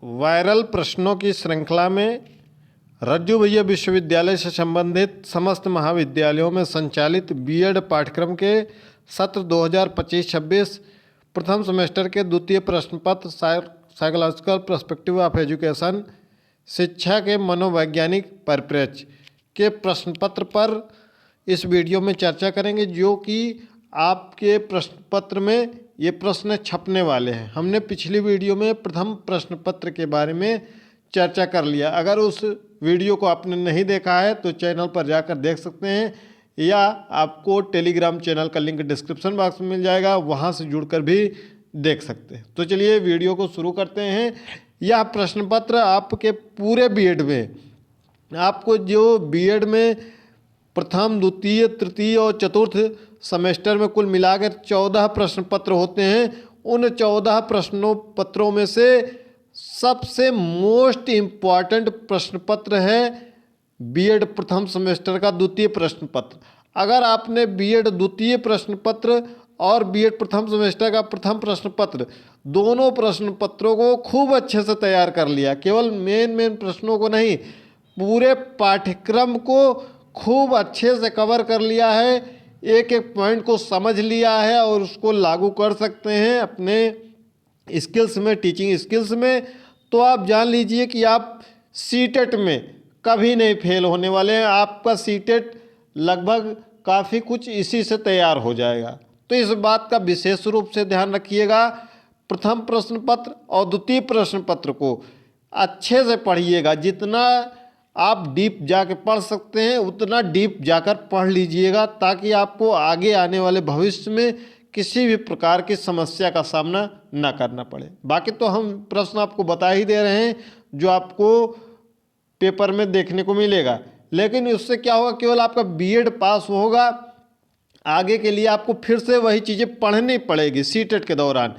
Viral प्रश्नों की श्रृंखला में रज्जू भैया विश्वविद्यालय से संबंधित समस्त महाविद्यालयों में संचालित बीएड पाठ्यक्रम के सत्र 2025-26 प्रथम सेमेस्टर के द्वितीय प्रश्न पत्र साइकोलॉजिकल पर्सपेक्टिव ऑफ एजुकेशन शिक्षा के मनोवैज्ञानिक परिप्रेक्ष्य के प्रश्न पत्र पर इस वीडियो में चर्चा करेंगे, जो कि आपके प्रश्न पत्र में ये प्रश्न छपने वाले हैं। हमने पिछली वीडियो में प्रथम प्रश्न पत्र के बारे में चर्चा कर लिया। अगर उस वीडियो को आपने नहीं देखा है तो चैनल पर जाकर देख सकते हैं, या आपको टेलीग्राम चैनल का लिंक डिस्क्रिप्शन बॉक्स में मिल जाएगा, वहाँ से जुड़कर भी देख सकते हैं। तो चलिए वीडियो को शुरू करते हैं। यह प्रश्न पत्र आपके पूरे बीएड में, आपको जो बीएड में प्रथम, द्वितीय, तृतीय और चतुर्थ सेमेस्टर में कुल मिलाकर 14 प्रश्न पत्र होते हैं, उन 14 प्रश्नों पत्रों में से सबसे मोस्ट इम्पॉर्टेंट प्रश्न पत्र है बीएड प्रथम सेमेस्टर का द्वितीय प्रश्न पत्र। अगर आपने बीएड द्वितीय प्रश्न पत्र और बीएड प्रथम सेमेस्टर का प्रथम प्रश्न पत्र, दोनों प्रश्न पत्रों को खूब अच्छे से तैयार कर लिया, केवल मेन प्रश्नों को नहीं, पूरे पाठ्यक्रम को खूब अच्छे से कवर कर लिया है, एक एक पॉइंट को समझ लिया है और उसको लागू कर सकते हैं अपने स्किल्स में, टीचिंग स्किल्स में, तो आप जान लीजिए कि आप सीटेट में कभी नहीं फेल होने वाले हैं। आपका सीटेट लगभग काफ़ी कुछ इसी से तैयार हो जाएगा। तो इस बात का विशेष रूप से ध्यान रखिएगा। प्रथम प्रश्न पत्र और द्वितीय प्रश्न पत्र को अच्छे से पढ़िएगा। जितना आप डीप जाकर पढ़ सकते हैं उतना डीप जाकर पढ़ लीजिएगा, ताकि आपको आगे आने वाले भविष्य में किसी भी प्रकार की समस्या का सामना ना करना पड़े। बाकी तो हम प्रश्न आपको बता ही दे रहे हैं जो आपको पेपर में देखने को मिलेगा, लेकिन उससे क्या होगा, केवल आपका बीएड पास होगा, आगे के लिए आपको फिर से वही चीज़ें पढ़नी पड़ेगी सीटेट के दौरान।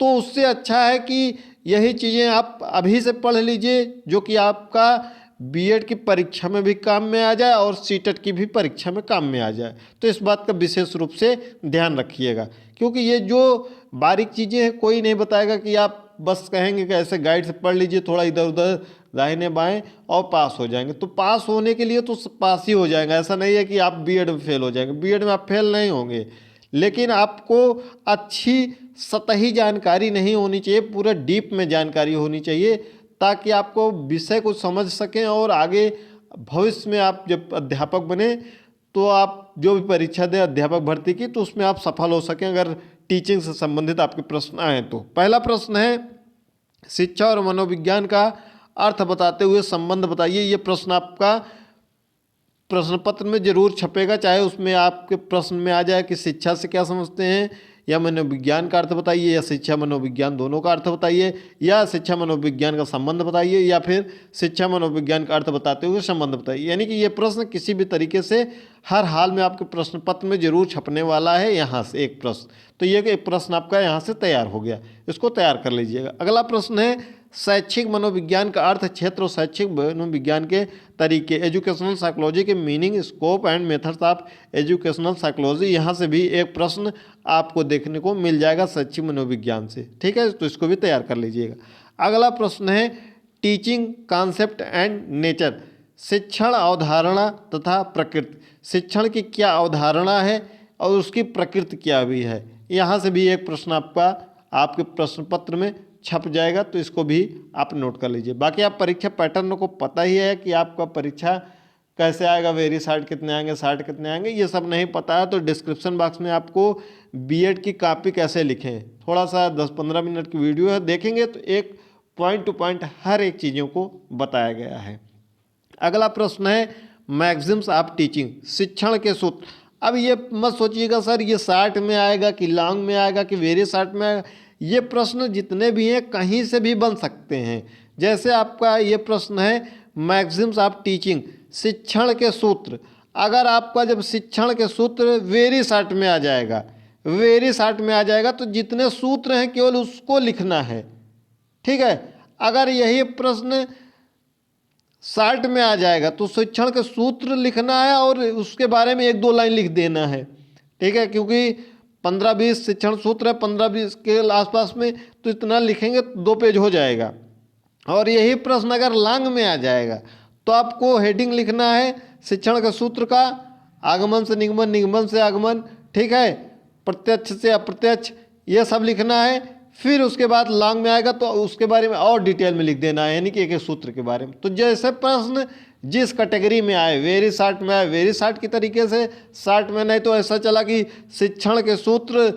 तो उससे अच्छा है कि यही चीज़ें आप अभी से पढ़ लीजिए, जो कि आपका बीएड की परीक्षा में भी काम में आ जाए और सीटेट की भी परीक्षा में काम में आ जाए। तो इस बात का विशेष रूप से ध्यान रखिएगा, क्योंकि ये जो बारीक चीज़ें हैं कोई नहीं बताएगा कि आप बस कहेंगे कि ऐसे गाइड से पढ़ लीजिए, थोड़ा इधर उधर दाहिने बाएं और पास हो जाएंगे। तो पास होने के लिए तो पास ही हो जाएगा, ऐसा नहीं है कि आप बीएड में फेल हो जाएंगे। बीएड में आप फेल नहीं होंगे, लेकिन आपको अच्छी सतही जानकारी नहीं होनी चाहिए, पूरा डीप में जानकारी होनी चाहिए, ताकि आपको विषय को समझ सकें और आगे भविष्य में आप जब अध्यापक बने तो आप जो भी परीक्षा दें अध्यापक भर्ती की, तो उसमें आप सफल हो सकें अगर टीचिंग से संबंधित आपके प्रश्न आए तो। पहला प्रश्न है, शिक्षा और मनोविज्ञान का अर्थ बताते हुए संबंध बताइए। ये प्रश्न आपका प्रश्न पत्र में जरूर छपेगा, चाहे उसमें आपके प्रश्न में आ जाए कि शिक्षा से क्या समझते हैं, या मनोविज्ञान का अर्थ बताइए, या शिक्षा मनोविज्ञान दोनों का अर्थ बताइए, या शिक्षा मनोविज्ञान का संबंध बताइए, या फिर शिक्षा मनोविज्ञान का अर्थ बताते हुए संबंध बताइए। यानी कि ये प्रश्न किसी भी तरीके से हर हाल में आपके प्रश्न पत्र में जरूर छपने वाला है। यहाँ से एक प्रश्न, तो ये एक प्रश्न आपका यहाँ से तैयार हो गया, इसको तैयार कर लीजिएगा। अगला प्रश्न है, शैक्षिक मनोविज्ञान का अर्थ, क्षेत्र और शैक्षिक मनोविज्ञान के तरीके, एजुकेशनल साइकोलॉजी के meaning, scope and methods of educational psychology. यहाँ से भी एक प्रश्न आपको देखने को मिल जाएगा शैक्षिक मनोविज्ञान से, ठीक है, तो इसको भी तैयार कर लीजिएगा। अगला प्रश्न है, टीचिंग कॉन्सेप्ट एंड नेचर, शिक्षण अवधारणा तथा प्रकृति। शिक्षण की क्या अवधारणा है और उसकी प्रकृति क्या भी है। यहाँ से भी एक प्रश्न आपके प्रश्न पत्र में छप जाएगा, तो इसको भी आप नोट कर लीजिए। बाकी आप परीक्षा पैटर्न को पता ही है कि आपका परीक्षा कैसे आएगा, वेरी शार्ट कितने आएंगे, शार्ट कितने आएंगे, ये सब नहीं पता है तो डिस्क्रिप्शन बॉक्स में आपको बीएड की कॉपी कैसे लिखें, थोड़ा सा 10-15 मिनट की वीडियो है, देखेंगे तो एक पॉइंट टू पॉइंट हर एक चीज़ों को बताया गया है। अगला प्रश्न है, मैक्सिम्स ऑफ टीचिंग, शिक्षण के सूत्र। अब ये मत सोचिएगा सर ये शार्ट में आएगा कि लॉन्ग में आएगा कि वेरी शार्ट में आएगा। ये प्रश्न जितने भी हैं कहीं से भी बन सकते हैं। जैसे आपका ये प्रश्न है, मैक्सिम्स ऑफ टीचिंग, शिक्षण के सूत्र। अगर आपका जब शिक्षण के सूत्र वेरी शार्ट में आ जाएगा, वेरी शार्ट में आ जाएगा, तो जितने सूत्र हैं केवल उसको लिखना है, ठीक है। अगर यही प्रश्न शार्ट में आ जाएगा तो शिक्षण के सूत्र लिखना है और उसके बारे में 1-2 लाइन लिख देना है, ठीक है, क्योंकि 15-20 शिक्षण सूत्र है, 15-20 के आसपास में, तो इतना लिखेंगे तो 2 पेज हो जाएगा। और यही प्रश्न अगर लांग में आ जाएगा तो आपको हेडिंग लिखना है शिक्षण के सूत्र का, आगमन से निगमन, निगमन से आगमन, ठीक है, प्रत्यक्ष से अप्रत्यक्ष, ये सब लिखना है। फिर उसके बाद लॉन्ग में आएगा तो उसके बारे में और डिटेल में लिख देना है, यानी कि एक एक सूत्र के बारे में। तो जैसे प्रश्न जिस कैटेगरी में आए, वेरी शॉर्ट में आए वेरी शॉर्ट की तरीके से, शॉर्ट में नहीं तो ऐसा चला कि शिक्षण के सूत्र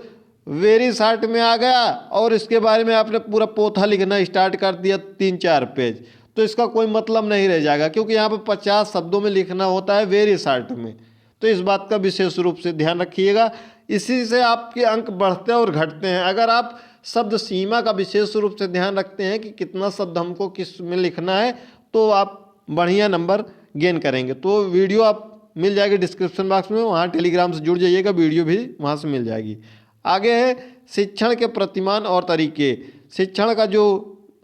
वेरी शॉर्ट में आ गया और इसके बारे में आपने पूरा पोथा लिखना स्टार्ट कर दिया 3-4 पेज, तो इसका कोई मतलब नहीं रह जाएगा, क्योंकि यहाँ पर 50 शब्दों में लिखना होता है वेरी शॉर्ट में। तो इस बात का विशेष रूप से ध्यान रखिएगा, इसी से आपके अंक बढ़ते और घटते हैं। अगर आप शब्द सीमा का विशेष रूप से ध्यान रखते हैं कि कितना शब्द हमको किस में लिखना है, तो आप बढ़िया नंबर गेन करेंगे। तो वीडियो आप मिल जाएगी डिस्क्रिप्शन बॉक्स में, वहाँ टेलीग्राम से जुड़ जाइएगा, वीडियो भी वहाँ से मिल जाएगी। आगे है शिक्षण के प्रतिमान और तरीके। शिक्षण का जो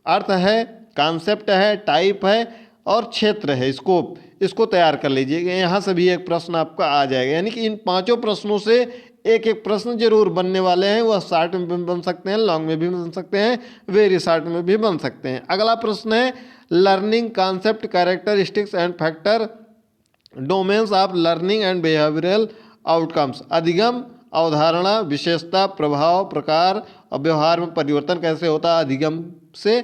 अर्थ है, कॉन्सेप्ट है, टाइप है और क्षेत्र है, स्कोप, इसको तैयार कर लीजिएगा। यहाँ से भी एक प्रश्न आपका आ जाएगा, यानी कि इन 5 प्रश्नों से एक एक प्रश्न जरूर बनने वाले हैं। वह शॉर्ट में भी बन सकते हैं, लॉन्ग में भी बन सकते हैं, वेरी शॉर्ट में भी बन सकते हैं। अगला प्रश्न है learning concept, characteristics and factor, domains of learning and behavioural outcomes. अधिगम, अवधारणा, विशेषता, प्रभाव, प्रकार और व्यवहार में परिवर्तन कैसे होता है अधिगम से।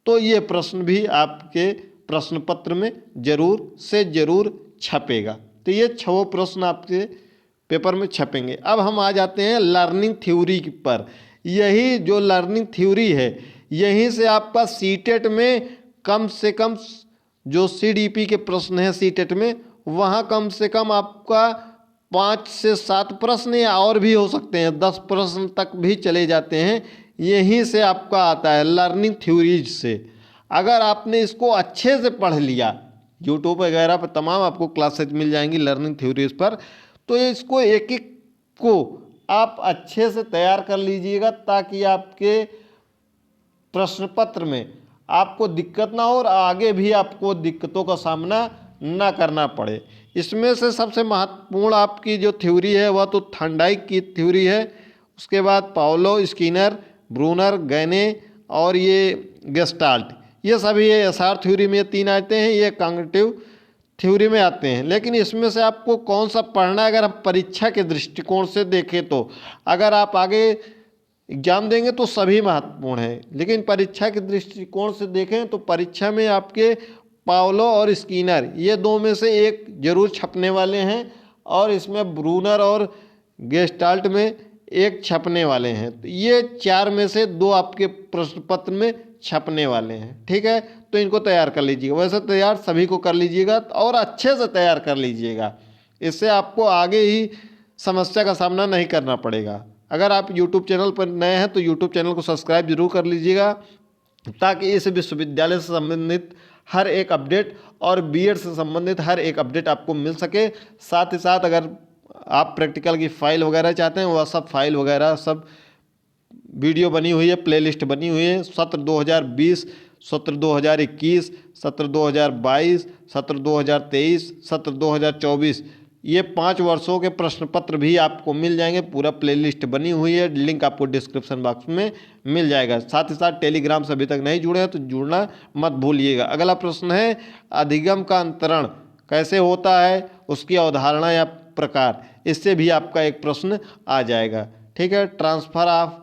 तो ये प्रश्न भी आपके प्रश्न पत्र में जरूर से जरूर छपेगा। तो ये 6 प्रश्न आपके पेपर में छपेंगे। अब हम आ जाते हैं लर्निंग थ्योरी पर। यही जो लर्निंग थ्योरी है, यहीं से आपका सीटेट में कम से कम जो सीडीपी के प्रश्न हैं सीटेट में, वहाँ कम से कम आपका 5 से 7 प्रश्न या और भी हो सकते हैं, 10 प्रश्न तक भी चले जाते हैं। यहीं से आपका आता है लर्निंग थ्योरीज से। अगर आपने इसको अच्छे से पढ़ लिया, यूट्यूब वगैरह पर तमाम आपको क्लासेज मिल जाएंगी लर्निंग थ्योरीज पर, तो इसको एक एक को आप अच्छे से तैयार कर लीजिएगा, ताकि आपके प्रश्न पत्र में आपको दिक्कत ना हो और आगे भी आपको दिक्कतों का सामना ना करना पड़े। इसमें से सबसे महत्वपूर्ण आपकी जो थ्योरी है वह तो थॉर्नडाइक की थ्योरी है, उसके बाद पाउलो, स्किनर, ब्रूनर, गैने और ये गेस्टाल्ट, ये सभी ये एसआर थ्योरी में 3 आते हैं, ये कॉग्निटिव थ्योरी में आते हैं। लेकिन इसमें से आपको कौन सा पढ़ना है, अगर हम परीक्षा के दृष्टिकोण से देखें तो अगर आप आगे एग्जाम देंगे तो सभी महत्वपूर्ण है, लेकिन परीक्षा के दृष्टिकोण से देखें तो परीक्षा में आपके पाउलो और स्किनर ये 2 में से एक जरूर छपने वाले हैं, और इसमें ब्रूनर और गेस्टाल्ट में एक छपने वाले हैं। तो ये 4 में से 2 आपके प्रश्न पत्र में छपने वाले हैं, ठीक है। तो इनको तैयार कर लीजिएगा, वैसे तैयार सभी को कर लीजिएगा और अच्छे से तैयार कर लीजिएगा, इससे आपको आगे ही समस्या का सामना नहीं करना पड़ेगा। अगर आप YouTube चैनल पर नए हैं तो YouTube चैनल को सब्सक्राइब जरूर कर लीजिएगा, ताकि इस विश्वविद्यालय से संबंधित हर एक अपडेट और बीएड से संबंधित हर एक अपडेट आपको मिल सके। साथ ही साथ अगर आप प्रैक्टिकल की फाइल वगैरह चाहते हैं, वह सब फाइल वगैरह सब वीडियो बनी हुई है, प्लेलिस्ट बनी हुई है। सत्र 2020, सत्र 2021, सत्र 2022, सत्र 2023, सत्र 2024, ये 5 वर्षों के प्रश्न पत्र भी आपको मिल जाएंगे। पूरा प्लेलिस्ट बनी हुई है, लिंक आपको डिस्क्रिप्शन बॉक्स में मिल जाएगा। साथ ही साथ टेलीग्राम से अभी तक नहीं जुड़े हैं तो जुड़ना मत भूलिएगा। अगला प्रश्न है अधिगम का अंतरण कैसे होता है, उसकी अवधारणा या प्रकार, इससे भी आपका एक प्रश्न आ जाएगा, ठीक है। Transfer of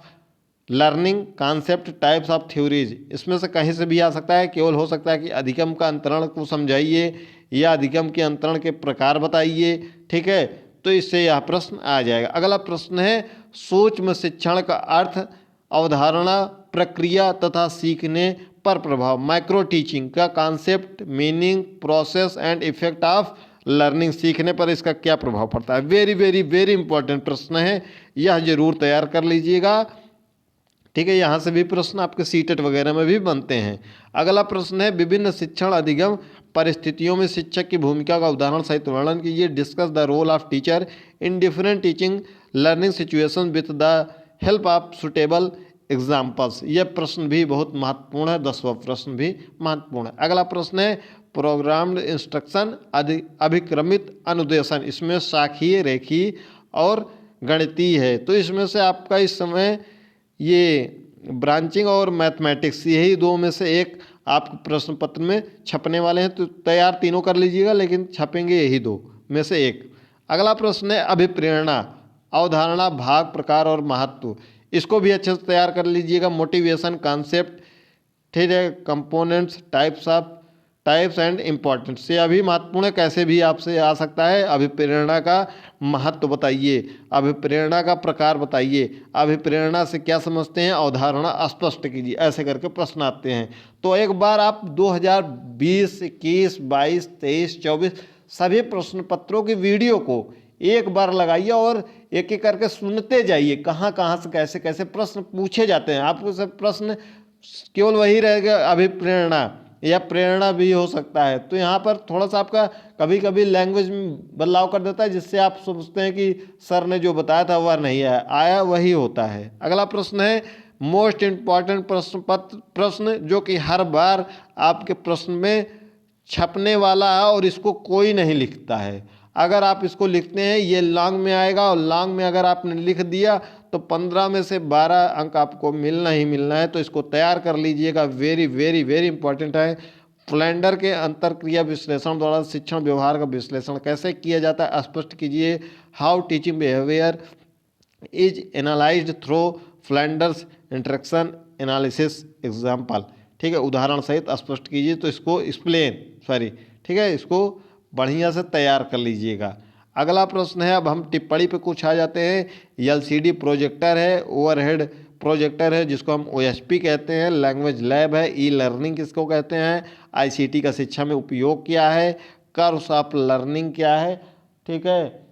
learning concept, types of theories, इसमें से कहीं से भी आ सकता है, केवल हो सकता है कि अधिगम का अंतरण को समझाइए या अधिगम के अंतरण के प्रकार बताइए, ठीक है। तो इससे यह प्रश्न आ जाएगा। अगला प्रश्न है सूक्ष्म शिक्षण का अर्थ, अवधारणा, प्रक्रिया तथा सीखने पर प्रभाव, माइक्रो टीचिंग का concept, meaning, process and effect of learning, सीखने पर इसका क्या प्रभाव पड़ता है। वेरी वेरी वेरी इंपॉर्टेंट प्रश्न है, यह जरूर तैयार कर लीजिएगा, ठीक है। यहाँ से भी प्रश्न आपके सीटेट वगैरह में भी बनते हैं। अगला प्रश्न है विभिन्न शिक्षण अधिगम परिस्थितियों में शिक्षक की भूमिका का उदाहरण सहित वर्णन कीजिए। Discuss the role of teacher in different teaching learning situation with the help of suitable examples, यह प्रश्न भी बहुत महत्वपूर्ण है, 10वां प्रश्न भी महत्वपूर्ण है। अगला प्रश्न है प्रोग्राम्ड इंस्ट्रक्शन, अभिक्रमित अनुदेशन, इसमें शाखीय, रेखीय और गणितीय है। तो इसमें से आपका इस समय ये ब्रांचिंग और मैथमेटिक्स, यही 2 में से एक आपके प्रश्न पत्र में छपने वाले हैं। तो तैयार तीनों कर लीजिएगा, लेकिन छपेंगे यही 2 में से एक। अगला प्रश्न है अभिप्रेरणा, अवधारणा, भाग, प्रकार और महत्व। इसको भी अच्छे से तैयार कर लीजिएगा। मोटिवेशन, कॉन्सेप्ट, ठीक है, कंपोनेंट्स, टाइप्स एंड इम्पोर्टेंस। ये अभी महत्वपूर्ण है, कैसे भी आपसे आ सकता है। अभिप्रेरणा का महत्व बताइए, अभिप्रेरणा का प्रकार बताइए, अभिप्रेरणा से क्या समझते हैं, अवधारणा स्पष्ट कीजिए। ऐसे करके प्रश्न आते हैं। तो एक बार आप 2020, 21, 22, 23, 24 सभी प्रश्न पत्रों की वीडियो को एक बार लगाइए और एक एक करके सुनते जाइए, कहाँ कहाँ से कैसे कैसे प्रश्न पूछे जाते हैं। आपको सब प्रश्न केवल वही रहेगा अभिप्रेरणा, या प्रेरणा भी हो सकता है। तो यहाँ पर थोड़ा सा आपका कभी कभी लैंग्वेज में बदलाव कर देता है, जिससे आप सोचते हैं कि सर ने जो बताया था वह नहीं आया वही होता है। अगला प्रश्न है मोस्ट इम्पॉर्टेंट प्रश्न, जो कि हर बार आपके प्रश्न में छपने वाला है और इसको कोई नहीं लिखता है। अगर आप इसको लिखते हैं ये लॉन्ग में आएगा, और लॉन्ग में अगर आपने लिख दिया तो 15 में से 12 अंक आपको मिलना ही मिलना है। तो इसको तैयार कर लीजिएगा, वेरी वेरी वेरी इंपॉर्टेंट है। फ्लैंडर के अंतरक्रिया विश्लेषण द्वारा शिक्षण व्यवहार का विश्लेषण कैसे किया जाता है, स्पष्ट कीजिए। How teaching behaviour is analysed through Flanders interaction analysis example, ठीक है, उदाहरण सहित स्पष्ट कीजिए। तो इसको ठीक है, इसको बढ़िया से तैयार कर लीजिएगा। अगला प्रश्न है, अब हम टिप्पणी पे कुछ आ जाते हैं। एलसीडी प्रोजेक्टर है, ओवरहेड प्रोजेक्टर है जिसको हम ओएसपी कहते हैं, लैंग्वेज लैब है, ई लर्निंग किसको कहते हैं, आईसीटी का शिक्षा में उपयोग क्या है, कर्व्स ऑफ लर्निंग क्या है, ठीक है,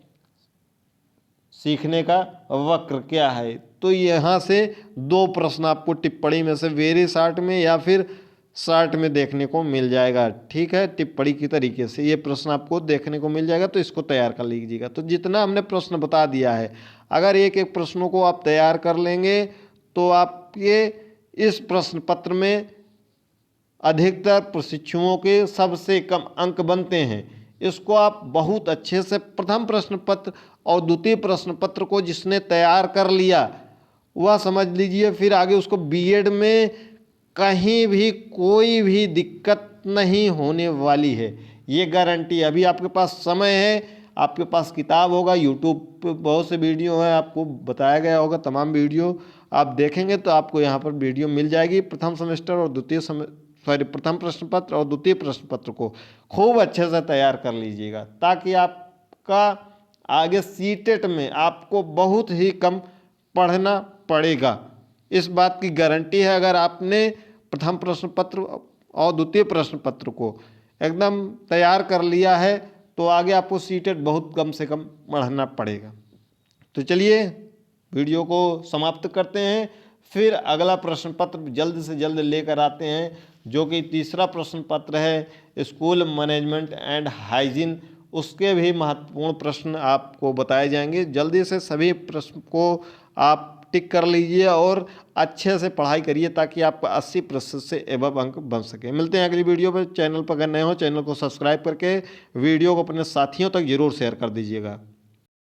सीखने का वक्र क्या है। तो यहाँ से 2 प्रश्न आपको टिप्पणी में से वेरी शॉर्ट में या फिर शॉर्ट में देखने को मिल जाएगा, ठीक है, टिप्पणी की तरीके से ये प्रश्न आपको देखने को मिल जाएगा। तो इसको तैयार कर लीजिएगा। तो जितना हमने प्रश्न बता दिया है, अगर एक एक प्रश्नों को आप तैयार कर लेंगे तो आपके इस प्रश्न पत्र में अधिकतर प्रशिक्षुओं के सबसे कम अंक बनते हैं। इसको आप बहुत अच्छे से प्रथम प्रश्न पत्र और द्वितीय प्रश्न पत्र को जिसने तैयार कर लिया वह समझ लीजिए, फिर आगे उसको बीएड में कहीं भी कोई भी दिक्कत नहीं होने वाली है, ये गारंटी। अभी आपके पास समय है, आपके पास किताब होगा, यूट्यूब पे बहुत से वीडियो हैं, आपको बताया गया होगा। तमाम वीडियो आप देखेंगे तो आपको यहाँ पर वीडियो मिल जाएगी। प्रथम सेमेस्टर और प्रथम प्रश्न पत्र और द्वितीय प्रश्न पत्र को खूब अच्छे से तैयार कर लीजिएगा, ताकि आपका आगे सीटेट में आपको बहुत ही कम पढ़ना पड़ेगा। इस बात की गारंटी है। अगर आपने प्रथम प्रश्न पत्र और द्वितीय प्रश्न पत्र को एकदम तैयार कर लिया है तो आगे आपको सीटेट बहुत कम से कम पढ़ना पड़ेगा। तो चलिए वीडियो को समाप्त करते हैं, फिर अगला प्रश्न पत्र जल्द से जल्द लेकर आते हैं, जो कि तीसरा प्रश्न पत्र है स्कूल मैनेजमेंट एंड हाइजीन। उसके भी महत्वपूर्ण प्रश्न आपको बताए जाएंगे। जल्दी से सभी प्रश्न को आप टिक कर लीजिए और अच्छे से पढ़ाई करिए, ताकि आपका 80% से एबव अंक बन सके। मिलते हैं अगली वीडियो पर। चैनल पर अगर नए हो, चैनल को सब्सक्राइब करके वीडियो को अपने साथियों तक जरूर शेयर कर दीजिएगा।